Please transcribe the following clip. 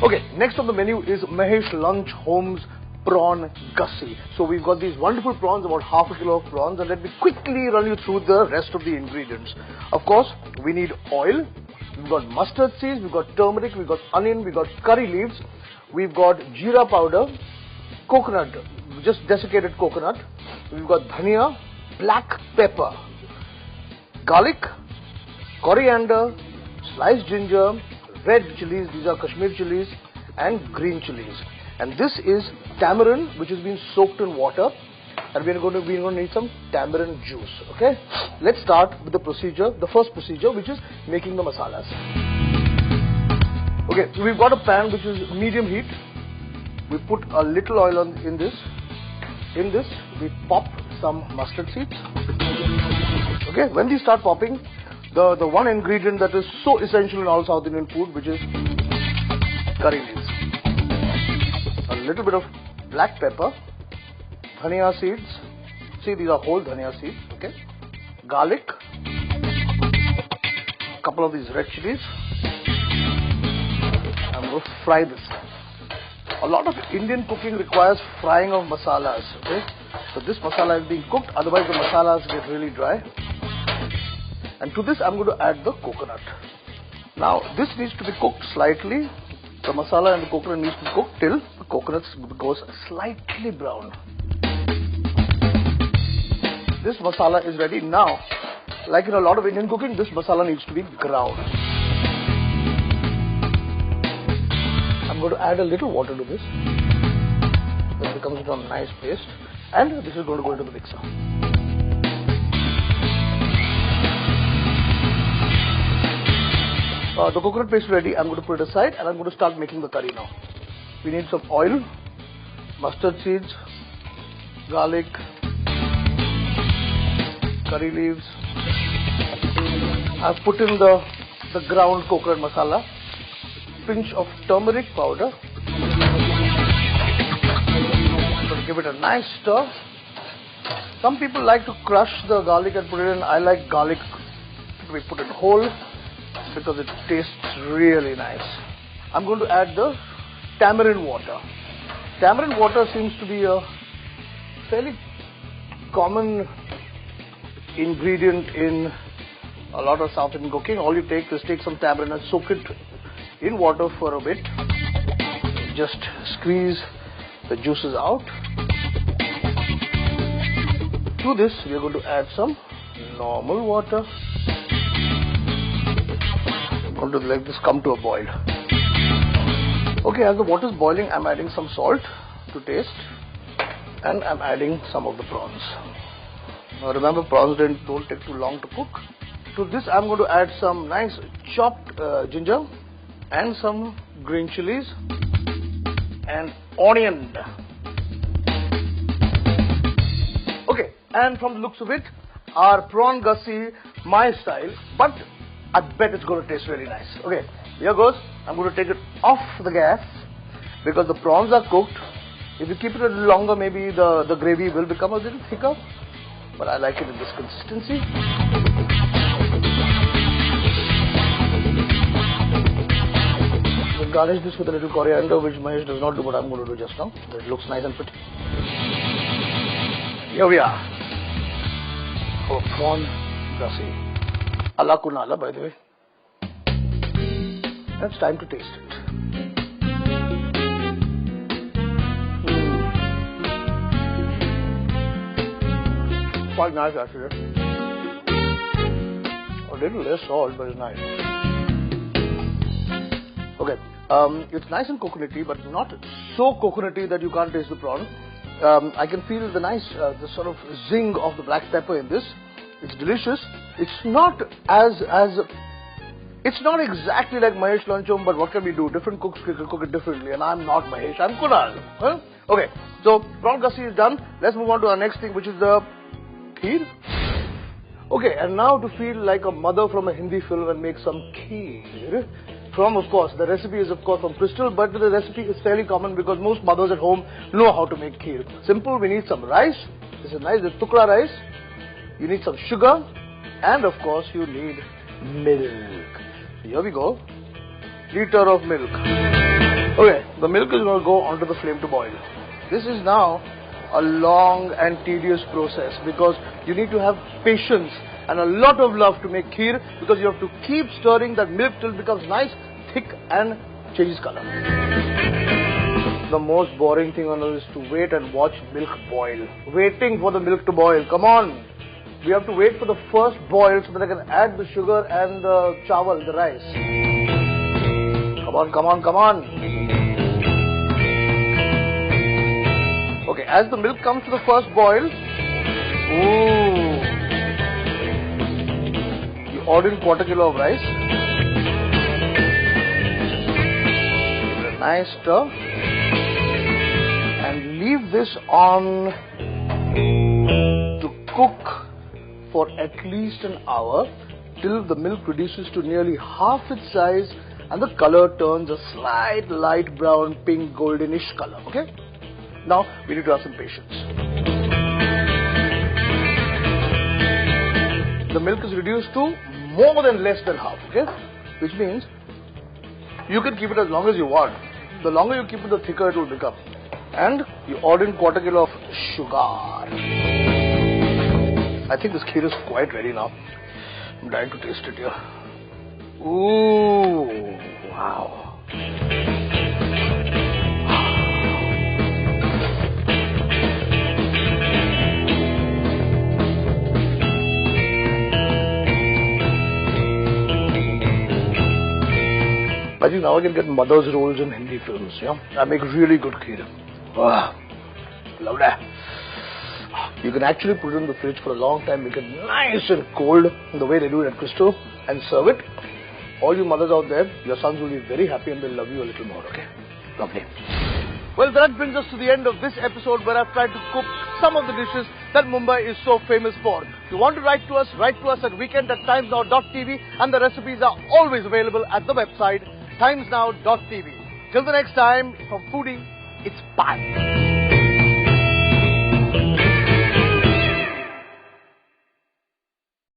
Okay, next on the menu is Mahesh Lunch Homes Prawn Gussie. So we've got these wonderful prawns, about half a kilo of prawns, and let me quickly run you through the rest of the ingredients. Of course, we need oil, we've got mustard seeds, we've got turmeric, we've got onion, we've got curry leaves, we've got jeera powder, coconut, just desiccated coconut, we've got dhania, black pepper, garlic, coriander, sliced ginger, red chilies, these are Kashmir chilies, and green chilies. And this is tamarind which has been soaked in water, and we're going to need some tamarind juice. Okay, let's start with the procedure, the first procedure, which is making the masalas. Okay, so we've got a pan which is medium heat. We put a little oil in this. In this, we pop some mustard seeds. Okay, when these start popping, the one ingredient that is so essential in all South Indian food, which is curry leaves. A little bit of black pepper, dhania seeds. See, these are whole dhania seeds. Okay, garlic, a couple of these red chilies. I'm going to fry this. A lot of Indian cooking requires frying of masalas. Okay, so this masala is being cooked, otherwise the masalas get really dry. And to this I'm going to add the coconut. Now this needs to be cooked slightly. The masala and the coconut needs to be cooked till the coconut goes slightly brown. This masala is ready now. Like in a lot of Indian cooking, this masala needs to be ground. I'm going to add a little water to this. It becomes into a nice paste, and this is going to go into the mixer. The coconut paste is ready. I'm going to put it aside, and I'm going to start making the curry now. We need some oil, mustard seeds, garlic, curry leaves. I've put in the ground coconut masala, pinch of turmeric powder. I'm going to give it a nice stir. Some people like to crush the garlic and put it in. I like garlic to be put in whole, because it tastes really nice. I'm going to add the tamarind water. Tamarind water seems to be a fairly common ingredient in a lot of South Indian cooking. All you take is take some tamarind and soak it in water for a bit. Just squeeze the juices out. To this we are going to add some normal water. I'm going to let this come to a boil. Okay, as the water is boiling, I'm adding some salt to taste, and I'm adding some of the prawns. Now remember, prawns don't take too long to cook. To this I'm going to add some nice chopped ginger and some green chilies and onion. Okay, and from the looks of it, our prawn gussie, my style, but I bet it's going to taste really nice. Okay, here goes. I'm going to take it off the gas because the prawns are cooked. If you keep it a little longer, maybe the gravy will become a little thicker, but I like it in this consistency. We'll garnish this with a little coriander, which Mahesh does not do, but I'm going to do just now. It looks nice and pretty. Here we are. Our prawn gussie. Ala kunala, by the way. It's time to taste it. Quite nice actually. A little less salt, but it's nice. Okay, it's nice and coconutty, but not so coconutty that you can't taste the prawn. I can feel the nice, the sort of zing of the black pepper in this. It's delicious. It's not it's not exactly like Mahesh Lunch Home, but what can we do? Different cooks cook it differently, and I'm not Mahesh, I'm Kunal. Huh? Okay, so prawn gussie is done. Let's move on to our next thing, which is the kheer. Okay, and now to feel like a mother from a Hindi film and make some kheer. From, of course, the recipe is of course from Crystal, but the recipe is fairly common because most mothers at home know how to make kheer. Simple, we need some rice. This is nice, this is tukra rice. You need some sugar, and of course you need milk. Here we go. Liter of milk. Okay, the milk is going to go onto the flame to boil. This is now a long and tedious process because you need to have patience and a lot of love to make kheer, because you have to keep stirring that milk till it becomes nice, thick and changes color. The most boring thing on earth is to wait and watch milk boil. Waiting for the milk to boil. Come on. We have to wait for the first boil so that I can add the sugar and the chawal, the rice. Come on, come on, come on. Okay, as the milk comes to the first boil, you order in quarter kilo of rice. Give it a nice stir. And leave this on to cook for at least an hour till the milk reduces to nearly half its size and the color turns a slight light brown, pink, goldenish color. Okay? Now we need to have some patience. The milk is reduced to more than less than half. Okay? Which means you can keep it as long as you want. The longer you keep it, the thicker it will become. And you order in quarter kilo of sugar. I think this kheer is quite ready now. I'm dying to taste it here. Ooh, wow. I think now I can get mother's roles in Hindi films. Yeah, I make really good kheer. Wow, love that. You can actually put it in the fridge for a long time, make it nice and cold the way they do it at Crystal, and serve it. All you mothers out there, your sons will be very happy and they'll love you a little more, okay? Lovely. Well, that brings us to the end of this episode where I've tried to cook some of the dishes that Mumbai is so famous for. If you want to write to us at weekend@timesnow.tv, and the recipes are always available at the website timesnow.tv. Till the next time, from Foodie, it's bye.